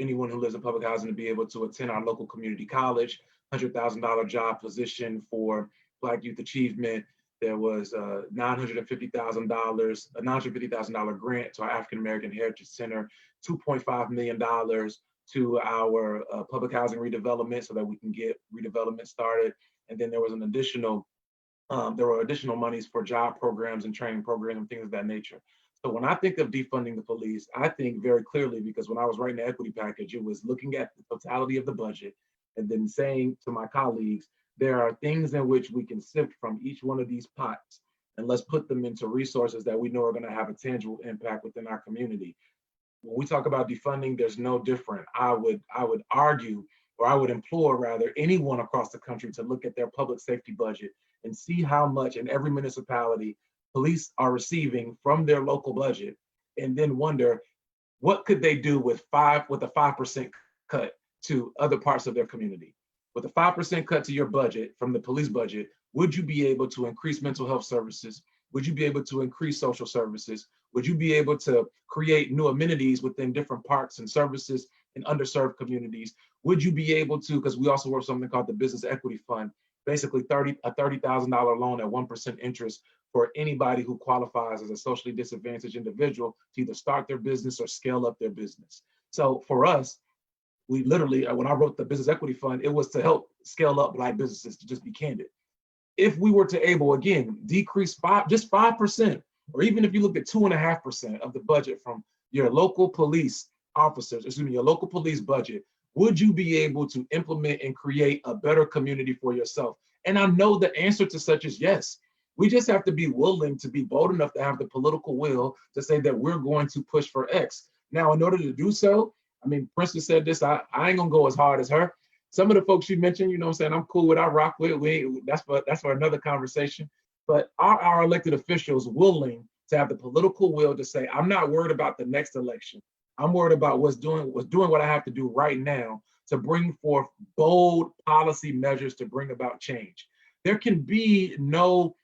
S3: anyone who lives in public housing to be able to attend our local community college, $100,000 job position for Black Youth Achievement. There was $950,000, a $950,000 grant to our African American Heritage Center, $2.5 million to our public housing redevelopment so that we can get redevelopment started. And then there was an additional there were additional monies for job programs and training programs and things of that nature. So when I think of defunding the police, I think very clearly, because when I was writing the equity package, it was looking at the totality of the budget and then saying to my colleagues, there are things in which we can sift from each one of these pots and let's put them into resources that we know are going to have a tangible impact within our community. When we talk about defunding, there's no different. I would argue, or I would implore rather, anyone across the country to look at their public safety budget and see how much in every municipality police are receiving from their local budget, and then wonder what could they do with a 5% cut to other parts of their community. With a 5% cut to your budget from the police budget, would you be able to increase mental health services? Would you be able to increase social services? Would you be able to create new amenities within different parks and services in underserved communities? Would you be able to, because we also work something called the Business Equity Fund, basically a $30,000 loan at 1% interest for anybody who qualifies as a socially disadvantaged individual to either start their business or scale up their business. So for us, we literally, when I wrote the Business Equity Fund, it was to help scale up Black businesses, to just be candid. If we were to able, again, decrease just 5%, or even if you look at 2.5% of the budget from your local police officers, your local police budget, would you be able to implement and create a better community for yourself? And I know the answer to such is yes. We just have to be willing to be bold enough to have the political will to say that we're going to push for X. Now, in order to do so, I mean, Princeton said this, I ain't gonna go as hard as her. Some of the folks you mentioned, you know what I'm saying, I'm cool with, I rock with, that's for another conversation. But are our elected officials willing to have the political will to say, I'm not worried about the next election. I'm worried about what's doing what I have to do right now to bring forth bold policy measures to bring about change. There can be no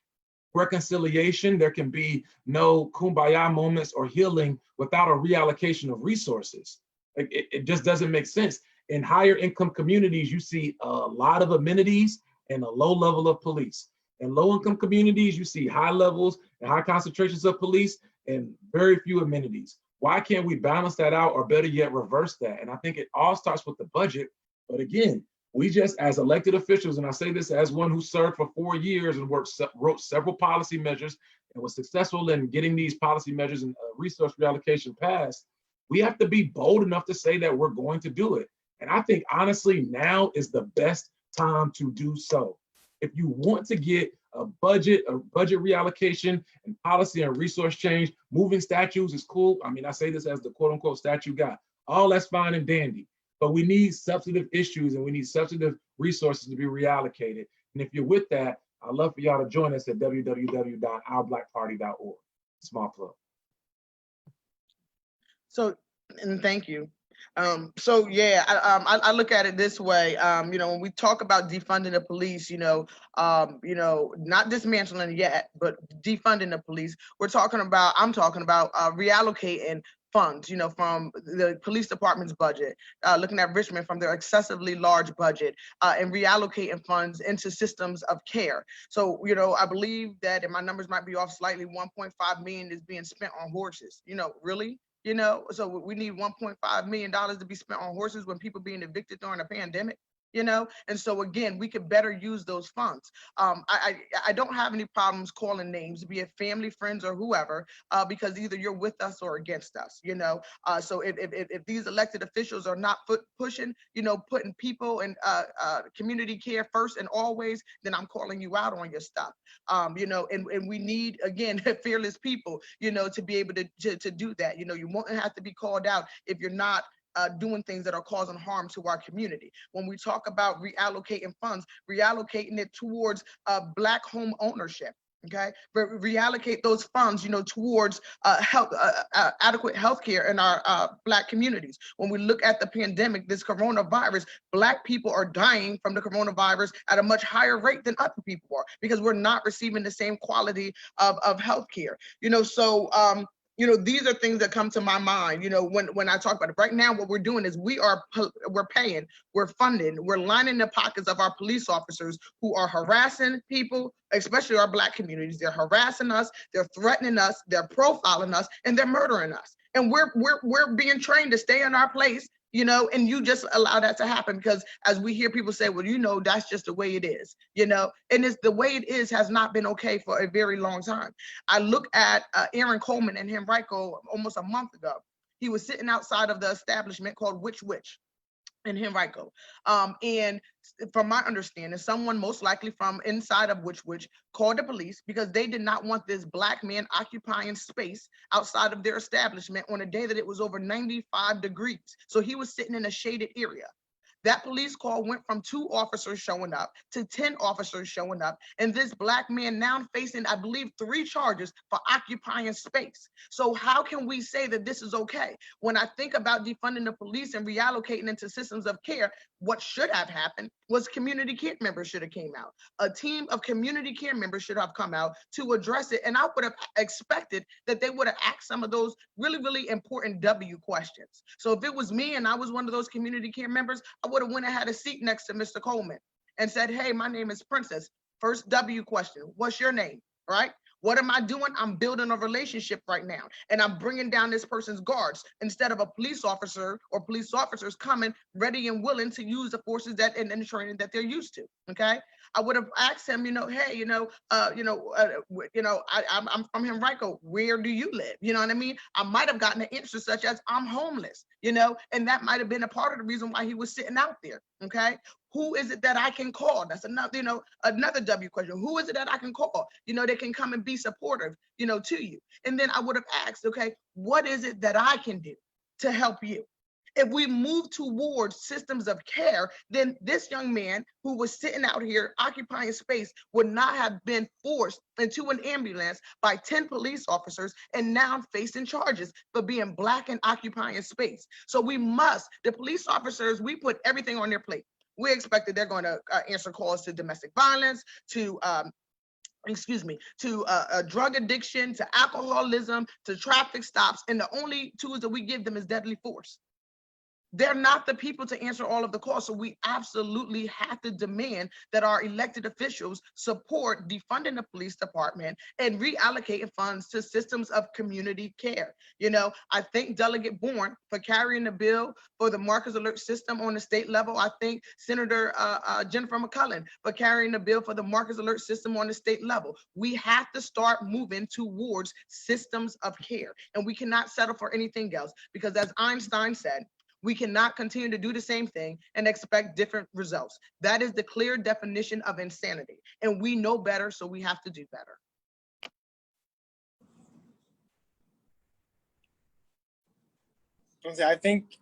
S3: reconciliation, there can be no kumbaya moments or healing without a reallocation of resources. It just doesn't make sense. In higher income communities, you see a lot of amenities and a low level of police. In low income communities, you see high levels and high concentrations of police and very few amenities. Why can't we balance that out, or better yet, reverse that? And I think it all starts with the budget. But again, we just, as elected officials, and I say this as one who served for 4 years and wrote several policy measures and was successful in getting these policy measures and resource reallocation passed, we have to be bold enough to say that we're going to do it. And I think, honestly, now is the best time to do so. If you want to get a budget reallocation and policy and resource change, moving statues is cool. I mean, I say this as the quote unquote statue guy. All that's fine and dandy, but we need substantive issues and we need substantive resources to be reallocated. And if you're with that, I'd love for y'all to join us at www.ourblackparty.org. Small plug.
S2: So, and thank you. So yeah, I look at it this way. When we talk about defunding the police, not dismantling yet, but defunding the police, I'm talking about reallocating funds, from the police department's budget, looking at Richmond from their excessively large budget, and reallocating funds into systems of care. So, I believe that, and my numbers might be off slightly, 1.5 million is being spent on horses. Really? So we need $1.5 million to be spent on horses when people being evicted during a pandemic, and so again, we could better use those funds. I don't have any problems calling names, be it family, friends, or whoever, because either you're with us or against us, so if these elected officials are not pushing, putting people and community care first and always, then I'm calling you out on your stuff. And we need, again, fearless people, to be able to do that. You won't have to be called out if you're not doing things that are causing harm to our community. When we talk about reallocating funds, reallocating it towards Black home ownership. Okay, reallocate those funds, towards adequate health care in our Black communities. When we look at the pandemic, this coronavirus, Black people are dying from the coronavirus at a much higher rate than other people are, because we're not receiving the same quality of health care. So these are things that come to my mind, when I talk about it. Right now, what we're doing is we're paying, we're funding, we're lining the pockets of our police officers who are harassing people, especially our Black communities. They're harassing us, they're threatening us, they're profiling us, and they're murdering us. And we're being trained to stay in our place, and you just allow that to happen, because as we hear people say, well, that's just the way it is, and it's the way it is has not been okay for a very long time. I look at Aaron Coleman and Henrico almost a month ago. He was sitting outside of the establishment called Witch. in Henrico. And from my understanding, someone most likely from inside of which called the police because they did not want this Black man occupying space outside of their establishment on a day that it was over 95 degrees. So he was sitting in a shaded area. That police call went from 2 officers showing up to 10 officers showing up. And this Black man now facing, I believe, 3 charges for occupying space. So how can we say that this is okay? When I think about defunding the police and reallocating into systems of care, what should have happened was community care members should have came out. A team of community care members should have come out to address it. And I would have expected that they would have asked some of those really, really important W questions. So if it was me and I was one of those community care members, I would have went and had a seat next to Mr. Coleman and said, hey, my name is Princess. First W question, what's your name, right? What am I doing? I'm building a relationship right now, and I'm bringing down this person's guards instead of a police officer or police officers coming ready and willing to use the forces that and the training that they're used to. Okay, I would have asked him, hey, I'm from Henrico. Where do you live? You know what I mean? I might have gotten an answer such as I'm homeless, and that might have been a part of the reason why he was sitting out there. Okay. Who is it that I can call? That's another, another W question. Who is it that I can call? That can come and be supportive, to you. And then I would have asked, okay, what is it that I can do to help you? If we move towards systems of care, then this young man who was sitting out here occupying space would not have been forced into an ambulance by 10 police officers and now facing charges for being Black and occupying space. So the police officers, we put everything on their plate. We expect that they're going to answer calls to domestic violence, to drug addiction, to alcoholism, to traffic stops. And the only tools that we give them is deadly force. They're not the people to answer all of the calls. So we absolutely have to demand that our elected officials support defunding the police department and reallocating funds to systems of community care. I thank Delegate Bourne for carrying the bill for the Marcus Alert System on the state level. I thank Senator Jennifer McCullen for carrying the bill for the Marcus Alert System on the state level. We have to start moving towards systems of care, and we cannot settle for anything else because, as Einstein said, we cannot continue to do the same thing and expect different results. That is the clear definition of insanity. And we know better, so we have to do better.
S5: I think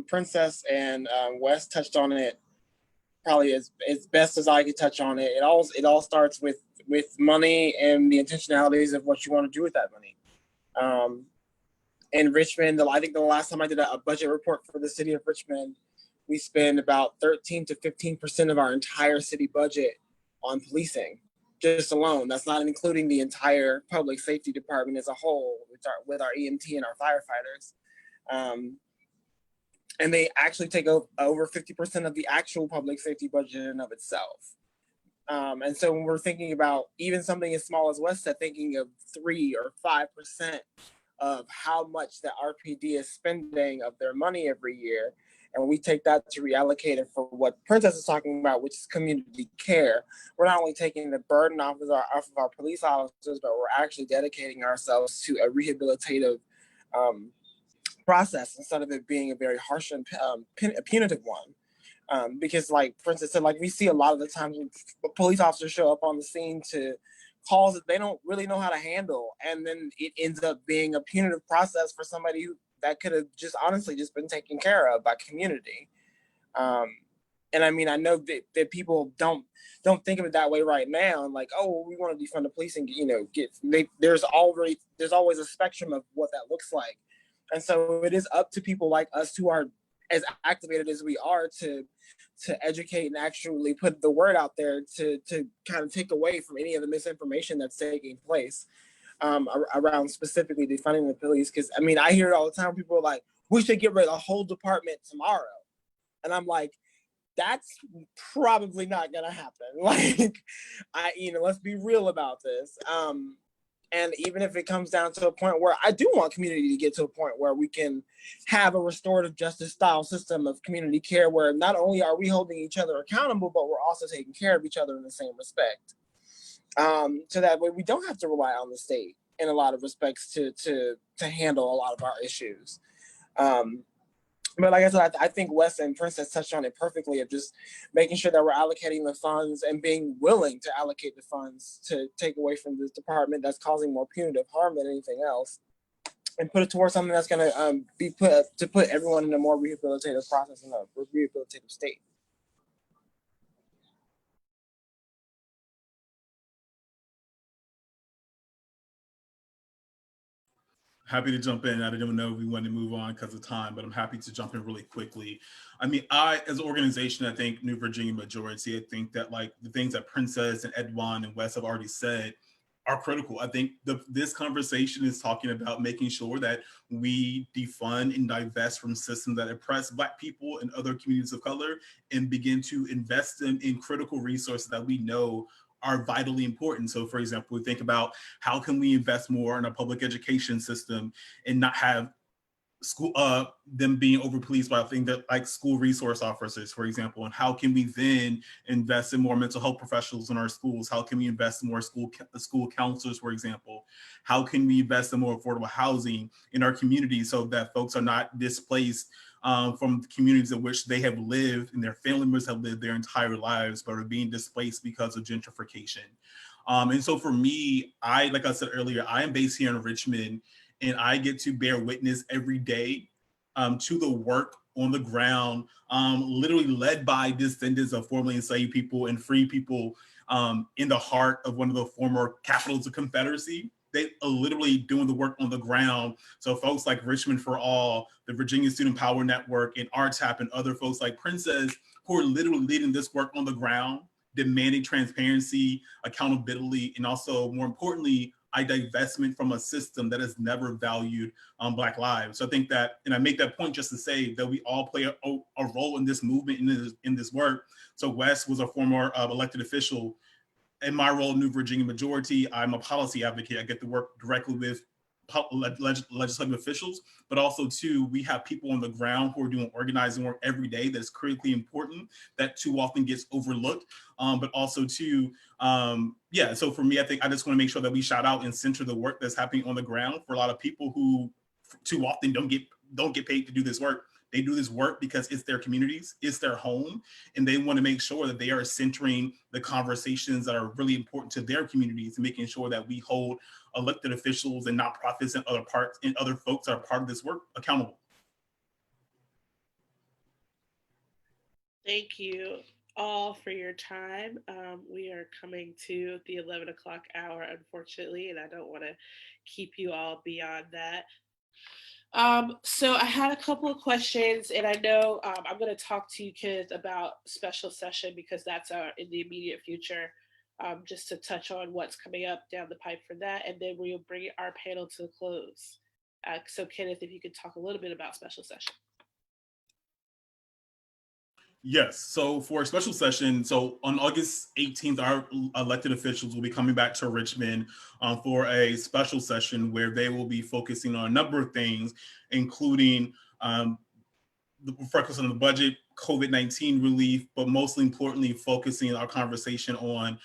S5: Princess and Wes touched on it probably as best as I could touch on it. It all starts with money and the intentionalities of what you want to do with that money. In Richmond, I think the last time I did a budget report for the city of Richmond, we spend about 13 to 15% of our entire city budget on policing, just alone. That's not including the entire public safety department as a whole with our EMT and our firefighters. And they actually take over 50% of the actual public safety budget in and of itself. And so when we're thinking about even something as small as Wes said, thinking of 3 or 5% of how much the RPD is spending of their money every year, and we take that to reallocate it for what Princess is talking about, which is community care, we're not only taking the burden off of our police officers, but we're actually dedicating ourselves to a rehabilitative process instead of it being a very harsh and punitive one. Because like Princess said, like we see a lot of the times when police officers show up on the scene to calls that they don't really know how to handle, and then it ends up being a punitive process for somebody that could have just honestly just been taken care of by community. And I mean, I know that people don't think of it that way right now, and like, oh, well, we want to defund the police and there's always a spectrum of what that looks like. And so it is up to people like us who are as activated as we are to educate and actually put the word out there to kind of take away from any of the misinformation that's taking place around specifically defunding the police. Because I mean, I hear it all the time. People are like, we should get rid of the whole department tomorrow. And I'm like, that's probably not gonna happen. Like, let's be real about this. And even if it comes down to a point where I do want community to get to a point where we can have a restorative justice style system of community care, where not only are we holding each other accountable, but we're also taking care of each other in the same respect. So that way we don't have to rely on the state in a lot of respects to handle a lot of our issues. But like I said, I think Wes and Princess touched on it perfectly, of just making sure that we're allocating the funds and being willing to allocate the funds to take away from this department that's causing more punitive harm than anything else, and put it towards something that's going to be put everyone in a more rehabilitative process and a rehabilitative state.
S4: Happy to jump in. I didn't know if we wanted to move on because of time, but I'm happy to jump in really quickly. I mean, as an organization, I think New Virginia Majority, I think that like the things that Princess and Edwuan and Wes have already said are critical. I think this conversation is talking about making sure that we defund and divest from systems that oppress Black people and other communities of color, and begin to invest in critical resources that we know are vitally important. So for example, we think about how can we invest more in a public education system and not have school them being over policed by things that like school resource officers, for example, and how can we then invest in more mental health professionals in our schools? How can we invest in more school counselors, for example? How can we invest in more affordable housing in our communities so that folks are not displaced from the communities in which they have lived and their family members have lived their entire lives, but are being displaced because of gentrification. And so for me, like I said earlier, I am based here in Richmond, and I get to bear witness every day to the work on the ground, literally led by descendants of formerly enslaved people and free people in the heart of one of the former capitals of Confederacy. They are literally doing the work on the ground. So folks like Richmond for All, the Virginia Student Power Network, and RTAP, and other folks like Princess, who are literally leading this work on the ground, demanding transparency, accountability, and also, more importantly, a divestment from a system that has never valued Black lives. So I think that, and I make that point just to say that we all play a role in this movement, in this work. So Wes was a former elected official. In my role in New Virginia Majority, I'm a policy advocate. I get to work directly with legislative officials, but also too, we have people on the ground who are doing organizing work every day that's critically important, that too often gets overlooked. But also too, yeah, so for me, I think I just want to make sure that we shout out and center the work that's happening on the ground for a lot of people who too often don't get paid to do this work. They do this work because it's their communities, it's their home, and they want to make sure that they are centering the conversations that are really important to their communities, and making sure that we hold elected officials and nonprofits and other folks that are part of this work accountable.
S1: Thank you all for your time. We are coming to the 11 o'clock hour, unfortunately, and I don't want to keep you all beyond that. So I had a couple of questions, and I know I'm going to talk to you, Kenneth, about special session because that's in the immediate future, just to touch on what's coming up down the pipe for that, and then we'll bring our panel to a close. So Kenneth, if you could talk a little bit about special session.
S4: Yes, so for a special session, so on August 18th, our elected officials will be coming back to Richmond for a special session where they will be focusing on a number of things, including the focus on the budget, COVID-19 relief, but mostly importantly, focusing our conversation on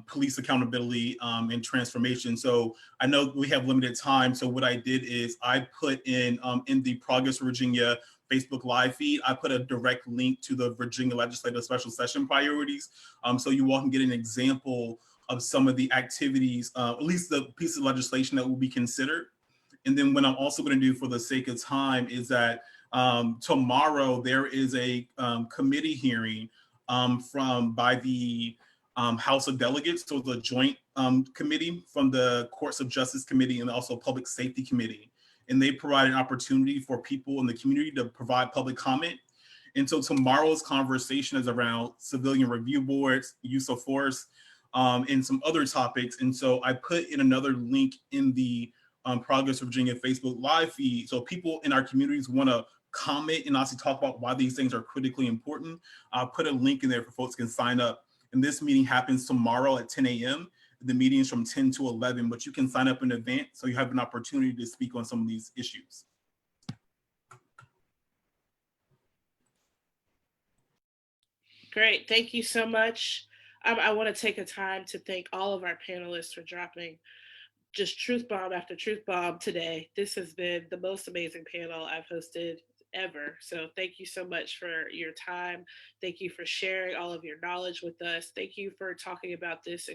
S4: police accountability and transformation. So I know we have limited time. So what I did is I put in the Progress Virginia Facebook Live feed, I put a direct link to the Virginia Legislative Special Session priorities. So you all can get an example of some of the activities, at least the piece of legislation that will be considered. And then what I'm also going to do for the sake of time is that tomorrow there is a committee hearing by the House of Delegates, so the joint committee from the Courts of Justice Committee and also Public Safety Committee. And they provide an opportunity for people in the community to provide public comment. And so tomorrow's conversation is around civilian review boards, use of force, and some other topics. And so I put in another link in the Progress Virginia Facebook Live feed. So people in our communities want to comment and also talk about why these things are critically important. I'll put a link in there for folks can sign up. And this meeting happens tomorrow at 10 a.m. The meeting is from 10 to 11, but you can sign up in advance so you have an opportunity to speak on some of these issues.
S1: Great, thank you so much. I want to take a time to thank all of our panelists for dropping just truth bomb after truth bomb today. This has been the most amazing panel I've hosted ever. So thank you so much for your time. Thank you for sharing all of your knowledge with us. Thank you for talking about this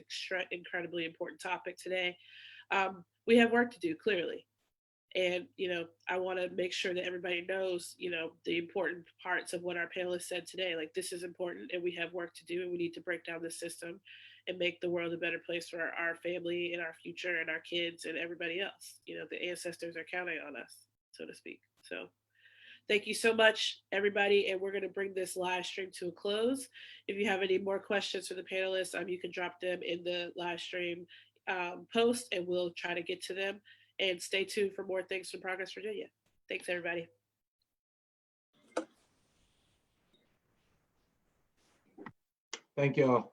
S1: incredibly important topic today. We have work to do, clearly. And, I want to make sure that everybody knows, the important parts of what our panelists said today. Like, this is important and we have work to do, and we need to break down the system and make the world a better place for our family and our future and our kids and everybody else. The ancestors are counting on us, so to speak. So thank you so much, everybody. And we're going to bring this live stream to a close. If you have any more questions for the panelists, you can drop them in the live stream post and we'll try to get to them. And stay tuned for more things from Progress Virginia. Thanks, everybody.
S3: Thank y'all.